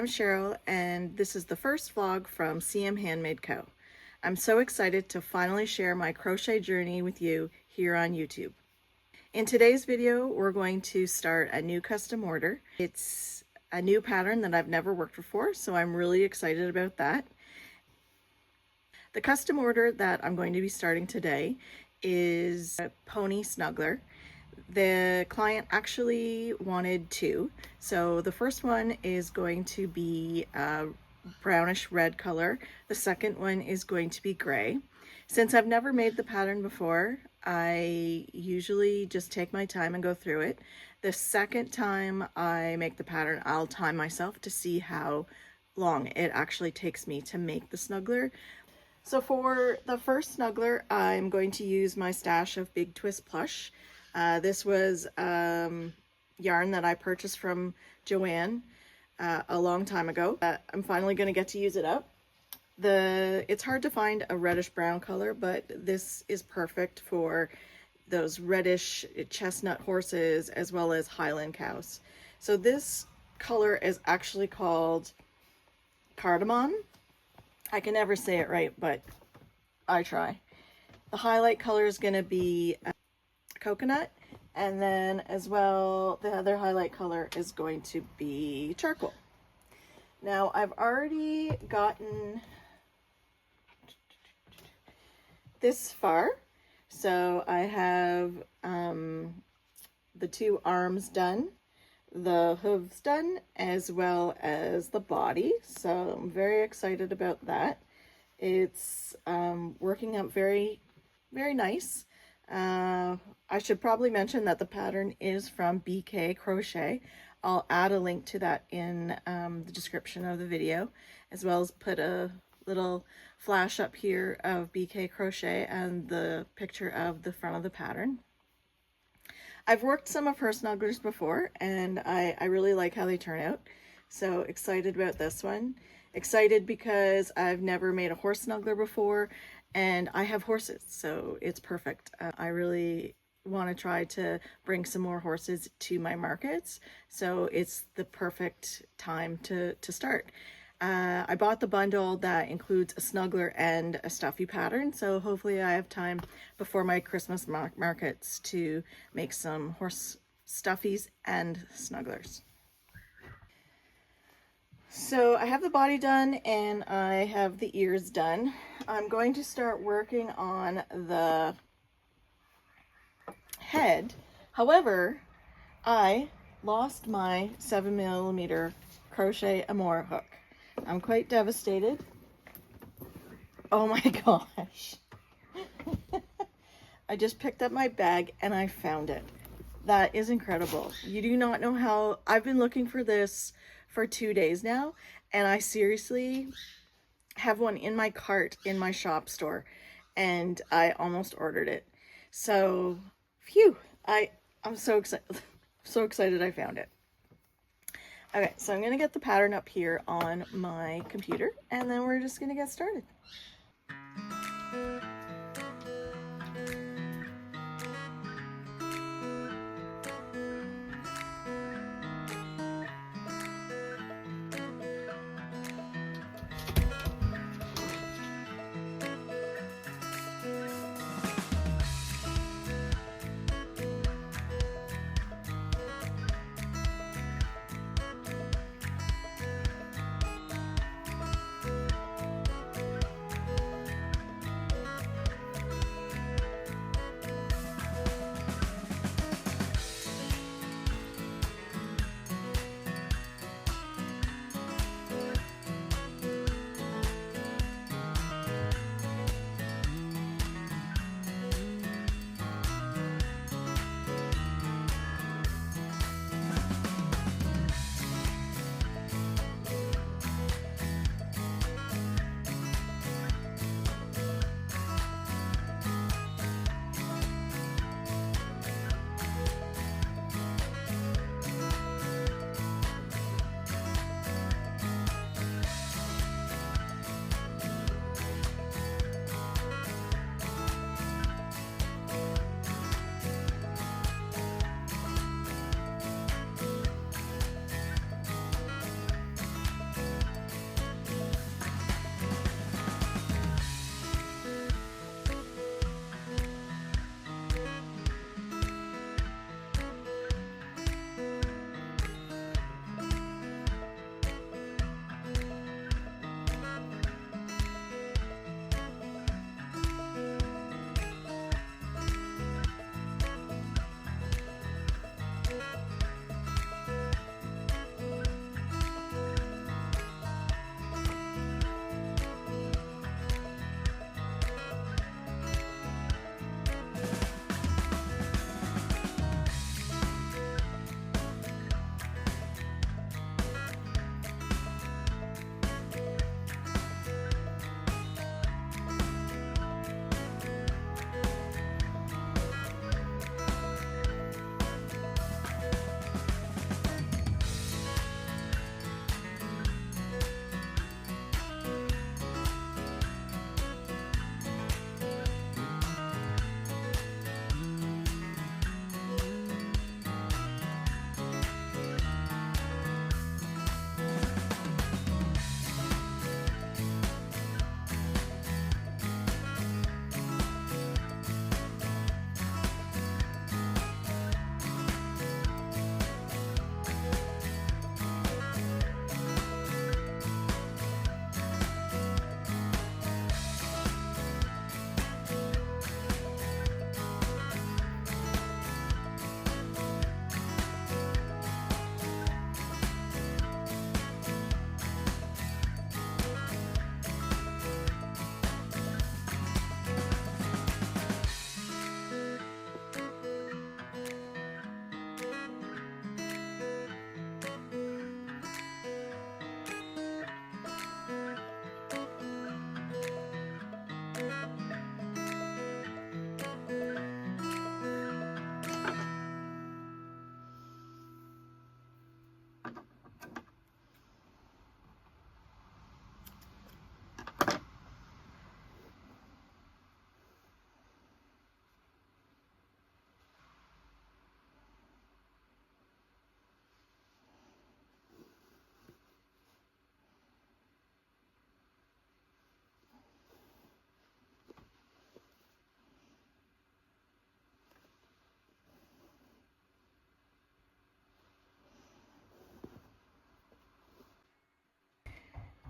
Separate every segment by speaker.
Speaker 1: I'm Cheryl, and this is the first vlog from CM Handmade Co. I'm so excited to finally share my crochet journey with you here on YouTube. In today's video, we're going to start a new custom order. It's a new pattern that I've never worked before, so I'm really excited about that. The custom order that I'm going to be starting today is a Pony Snuggler. The client actually wanted two. So the first one is going to be a brownish red color. The second one is going to be gray. Since I've never made the pattern before, I usually just take my time and go through it. The second time I make the pattern, I'll time myself to see how long it actually takes me to make the snuggler. So for the first snuggler, I'm going to use my stash of Big Twist Plush. This was yarn that I purchased from Joann a long time ago. I'm finally going to get to use it up. It's hard to find a reddish brown color, but this is perfect for those reddish chestnut horses as well as Highland cows. So this color is actually called cardamom. I can never say it right, but I try. The highlight color is going to be coconut, and then as well the other highlight color is going to be charcoal. Now I've already gotten this far, so I have the two arms done, the hooves done, as well as the body, so I'm very excited about that. It's working out very, very nice. I should probably mention that the pattern is from BK Crochet. I'll add a link to that in the description of the video, as well as put a little flash up here of BK Crochet and the picture of the front of the pattern. I've worked some of her snugglers before, and I really like how they turn out. So excited about this one. Excited because I've never made a horse snuggler before, and I have horses, so it's perfect. I really want to try to bring some more horses to my markets, so it's the perfect time to start. I bought the bundle that includes a snuggler and a stuffy pattern, so hopefully I have time before my Christmas markets to make some horse stuffies and snugglers. So I have the body done and I have the ears done. I'm going to start working on the head. However, I lost my 7mm crochet amour hook. I'm quite devastated. Oh my gosh. I just picked up my bag and I found it. That is incredible. You do not know how I've been looking for this for 2 days now, and I seriously have one in my cart in my shop store, and I almost ordered it. So phew, I'm so excited. So excited I found it. Okay, so I'm gonna get the pattern up here on my computer, and then we're just gonna get started.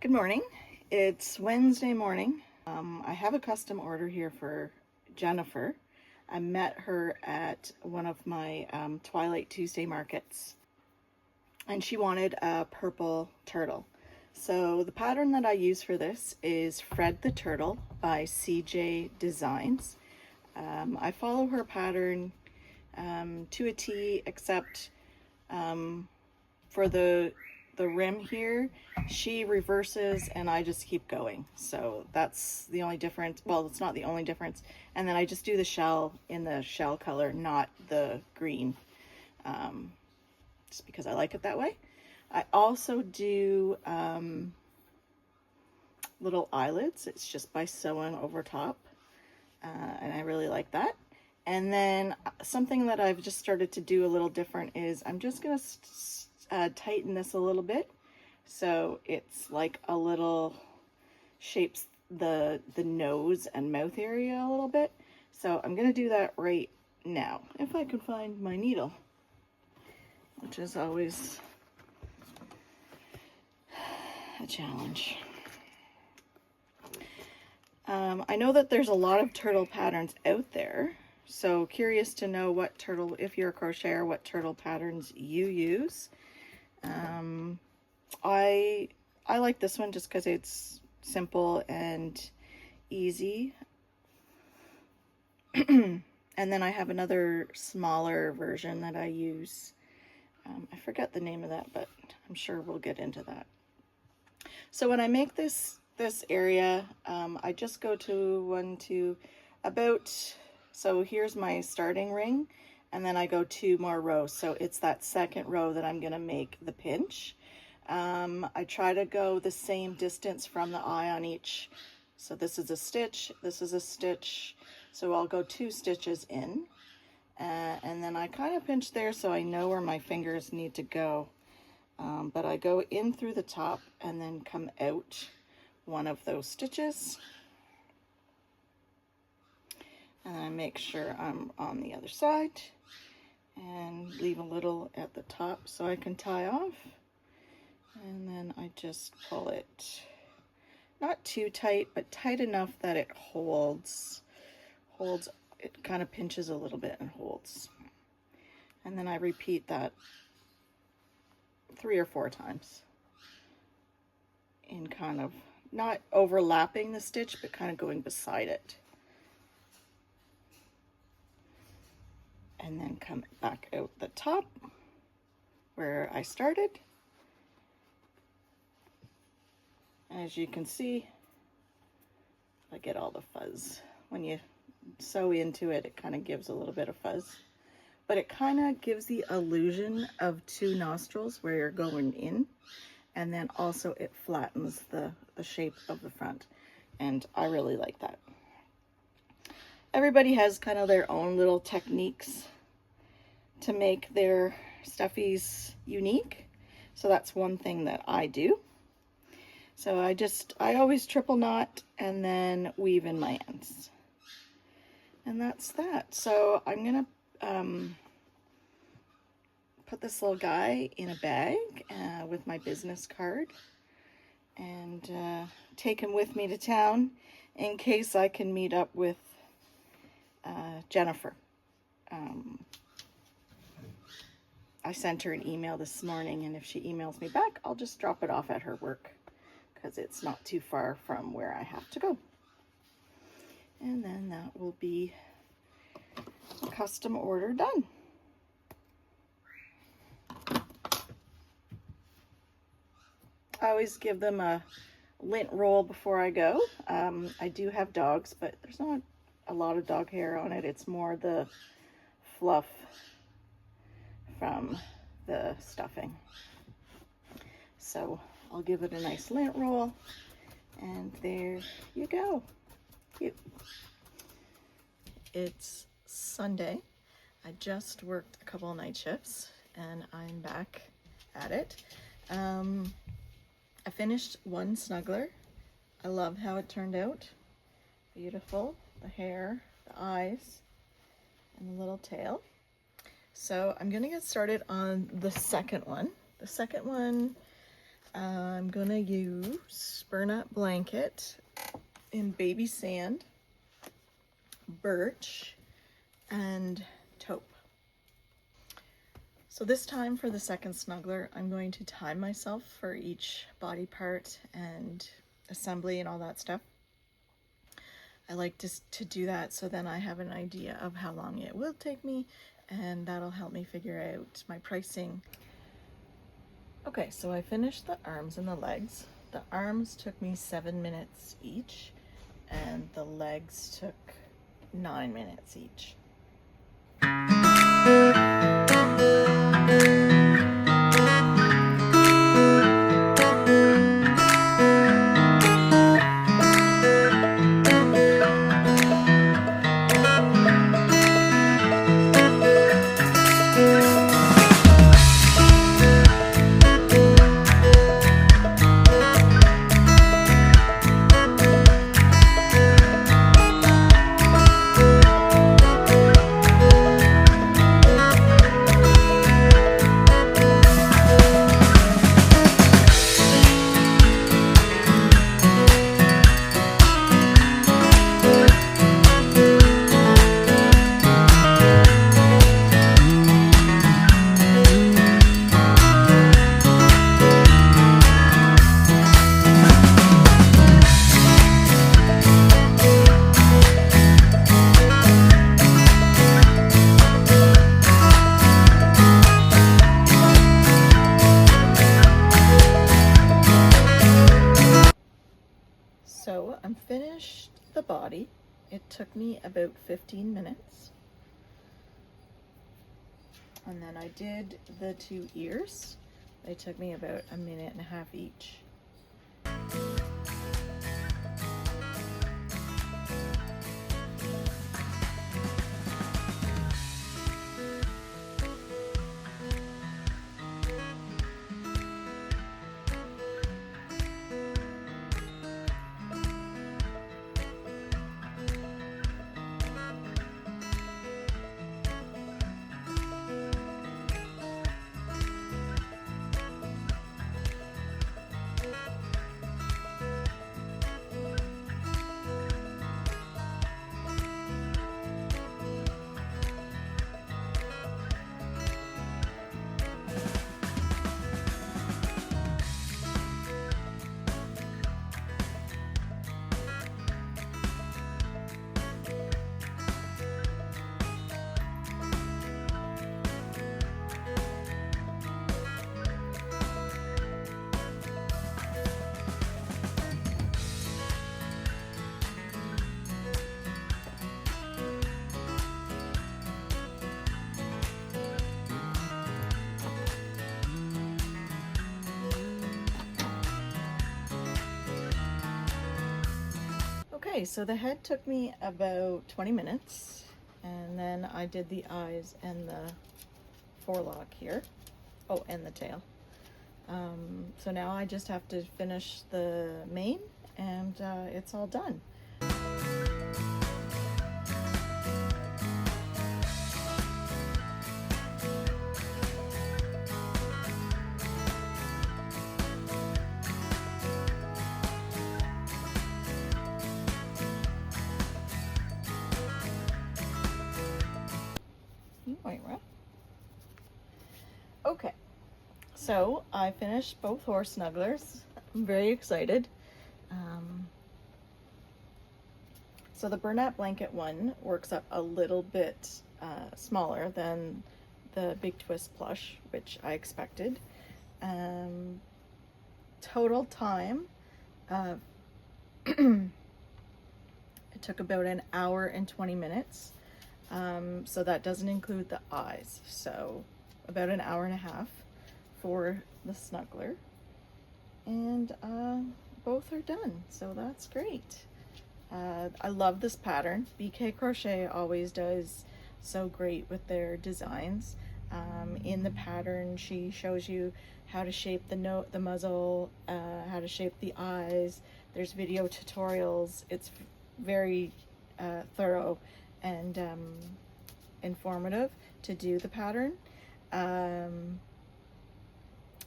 Speaker 1: Good morning. It's Wednesday morning. I have a custom order here for Jennifer. I met her at one of my Twilight Tuesday markets, and she wanted a purple turtle. So the pattern that I use for this is Fred the Turtle by CJ Designs. I follow her pattern to a T, except for the rim here, she reverses and I just keep going. So that's the only difference. Well, it's not the only difference. And then I just do the shell in the shell color, not the green, just because I like it that way. I also do little eyelids. It's just by sewing over top, and I really like that. And then something that I've just started to do a little different is I'm just gonna tighten this a little bit so it's like a little shapes the nose and mouth area a little bit. So I'm gonna do that right now, if I can find my needle, which is always a challenge. I know that there's a lot of turtle patterns out there, so curious to know what turtle, if you're a crocheter, what turtle patterns you use. I like this one just because it's simple and easy. And then I have another smaller version that I use. I forget the name of that, but I'm sure we'll get into that. So when I make this area, I just go to so here's my starting ring, and then I go 2 more rows. So it's that second row that I'm gonna make the pinch. I try to go the same distance from the eye on each. So this is a stitch, this is a stitch. So I'll go 2 stitches in, and then I kind of pinch there so I know where my fingers need to go. But I go in through the top and then come out one of those stitches. And I make sure I'm on the other side and leave a little at the top so I can tie off. And then I just pull it, not too tight, but tight enough that it holds, it kind of pinches a little bit and holds. And then I repeat that 3 or 4 times in kind of not overlapping the stitch, but kind of going beside it. And then come back out the top where I started. As you can see, I get all the fuzz. When you sew into it, it kind of gives a little bit of fuzz. But it kind of gives the illusion of 2 nostrils where you're going in. And then also it flattens the shape of the front. And I really like that. Everybody has kind of their own little techniques to make their stuffies unique. So that's one thing that I do. So I always triple knot and then weave in my ends. And that's that. So I'm gonna put this little guy in a bag with my business card and take him with me to town in case I can meet up with Jennifer. I sent her an email this morning, and if she emails me back, I'll just drop it off at her work because it's not too far from where I have to go. And then that will be a custom order done. I always give them a lint roll before I go. I do have dogs, but there's not a lot of dog hair on it. It's more the fluff from the stuffing. So I'll give it a nice lint roll, and there you go. Cute. It's Sunday. I just worked a couple of night shifts and I'm back at it. I finished one snuggler. I love how it turned out. Beautiful. The hair, the eyes, and the little tail. So I'm gonna get started on the second one. The second one, I'm gonna use burlap blanket in baby sand, birch, and taupe. So this time for the second snuggler, I'm going to time myself for each body part and assembly and all that stuff. I like to do that so then I have an idea of how long it will take me, and that'll help me figure out my pricing. Okay, so I finished the arms and the legs. The arms took me 7 minutes each, and the legs took 9 minutes each. So I'm finished the body. It took me about 15 minutes. And then I did the 2 ears. They took me about 1.5 minutes each. Okay, so the head took me about 20 minutes, and then I did the eyes and the forelock here. Oh, and the tail. So now I just have to finish the mane, and it's all done. Okay, so I finished both horse snugglers. I'm very excited. So the burlap blanket one works up a little bit smaller than the Big Twist Plush, which I expected. Total time, it took about 1 hour and 20 minutes. So that doesn't include the eyes. So about 1.5 hours for the snuggler. And both are done, so that's great. I love this pattern. BK Crochet always does so great with their designs. In the pattern, she shows you how to shape the muzzle, how to shape the eyes. There's video tutorials. It's very thorough and informative to do the pattern.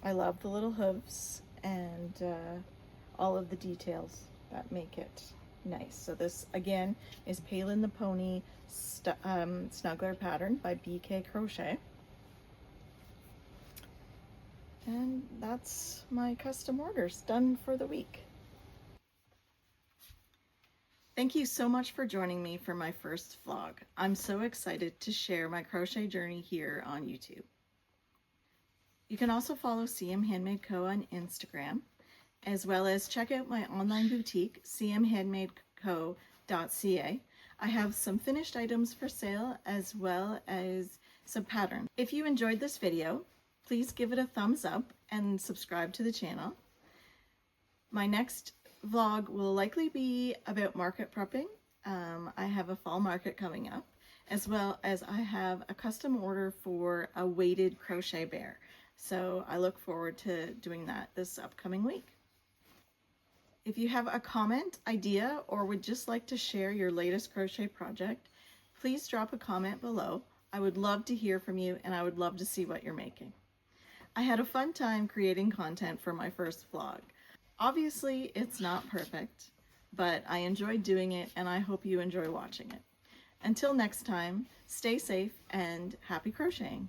Speaker 1: I love the little hooves, and all of the details that make it nice. So this again is Paylin the Pony Snuggler pattern by BK Crochet. And that's my custom orders done for the week. Thank you so much for joining me for my first vlog. I'm so excited to share my crochet journey here on YouTube. You can also follow CM Handmade Co. on Instagram, as well as check out my online boutique, cmhandmadeco.ca. I have some finished items for sale as well as some patterns. If you enjoyed this video, please give it a thumbs up and subscribe to the channel. My next vlog will likely be about market prepping. I have a fall market coming up, as well as I have a custom order for a weighted crochet bear. So I look forward to doing that this upcoming week. If you have a comment, idea, or would just like to share your latest crochet project, please drop a comment below. I would love to hear from you, and I would love to see what you're making. I had a fun time creating content for my first vlog. Obviously, it's not perfect, but I enjoyed doing it, and I hope you enjoy watching it. Until next time, stay safe and happy crocheting.